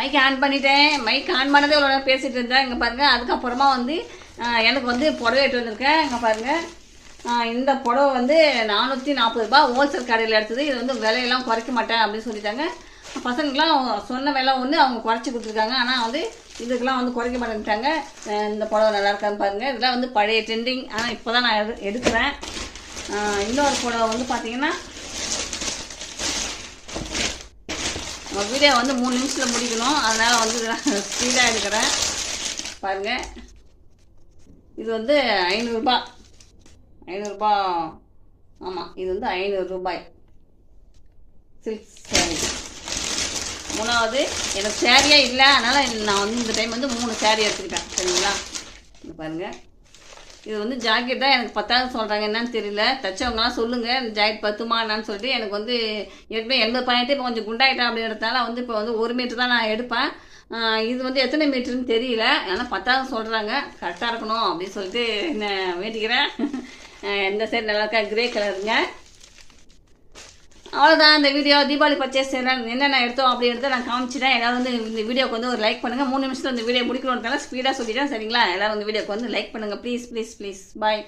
Mic on பண்ணிட்டேன். Mic on பண்ணதே இவ்வளோ நேரம் பேசிகிட்டு இருந்தேன். இங்கே பாருங்கள். அதுக்கப்புறமா வந்து எனக்கு வந்து புடவை எடுத்து வந்திருக்கேன். இங்கே பாருங்கள். இந்த புடவை வந்து 440 ரூபா ஹோல்சேல் கடையில் எடுத்தது. இது வந்து விலையெல்லாம் குறைக்க மாட்டேன் அப்படின்னு சொல்லிட்டாங்க. பசங்களுக்குலாம் சொன்ன விலை ஒன்று அவங்க குறைச்சி கொடுத்துருக்காங்க. ஆனால் வந்து இதுக்கெல்லாம் வந்து குறைக்க மாட்டேன்ட்டாங்க. இந்த புடவை நல்லா இருக்கான்னு பாருங்கள். இதெல்லாம் வந்து பழைய ட்ரெண்டிங். ஆனால் இப்போ தான் நான் எடுக்கிறேன். இன்னொரு புடவை வந்து பார்த்தீங்கன்னா வீடியோ வந்து 3 நிமிஷத்தில் முடிக்கணும். அதனால் வந்து ஸ்பீடாக எடுக்கிறேன். பாருங்கள். இது வந்து 500 ரூபா. 500 ரூபா. ஆமாம், இது வந்து 500 ரூபாய் சில்க் சேரீ. மூணாவது எனக்கு சேரீயே இல்லை. அதனால் நான் வந்து இந்த டைம் வந்து 3 சேரீ எடுத்துக்கிட்டேன். சரிங்களா? இது பாருங்கள். இது வந்து ஜாக்கெட் தான். எனக்கு 10,000 சொல்கிறாங்க. என்னன்னு தெரியல. தைச்சவங்கலாம் சொல்லுங்கள் இந்த ஜாக்கெட் பத்துமா என்னான்னு சொல்லிட்டு. எனக்கு வந்து ஏற்கனவே 80 பாயிண்ட்டு இப்போ கொஞ்சம் குண்டாயிட்டேன் அப்படின்றதால வந்து இப்போ வந்து 1 மீட்டர் தான் நான் எடுப்பேன். இது வந்து எத்தனை மீட்டருன்னு தெரியல. ஆனால் 10,000 சொல்கிறாங்க. கரெக்டாக இருக்கணும் அப்படின்னு சொல்லிட்டு என்ன வேண்டிக்கிறேன். இந்த சைடு நல்லா இருக்கா? கிரே கலருங்க. அவ்வளோதான் இந்த வீடியோ. தீபாவளி பர்ச்சேஸ் என்னென்ன எடுத்தோம் அப்படின்றத நான் காமிச்சிட்டேன். எல்லோரும் வந்து இந்த வீடியோக்கு வந்து ஒரு லைக் பண்ணுங்கள். 3 நிமிஷத்தில் இந்த வீடியோ முடிக்கணுன்றதுனால ஸ்பீடாக சொல்லிட்டேன். சரிங்களா? எல்லோரும் இந்த வீடியோக்கு வந்து லைக் பண்ணுங்கள். Please please please. பாய்.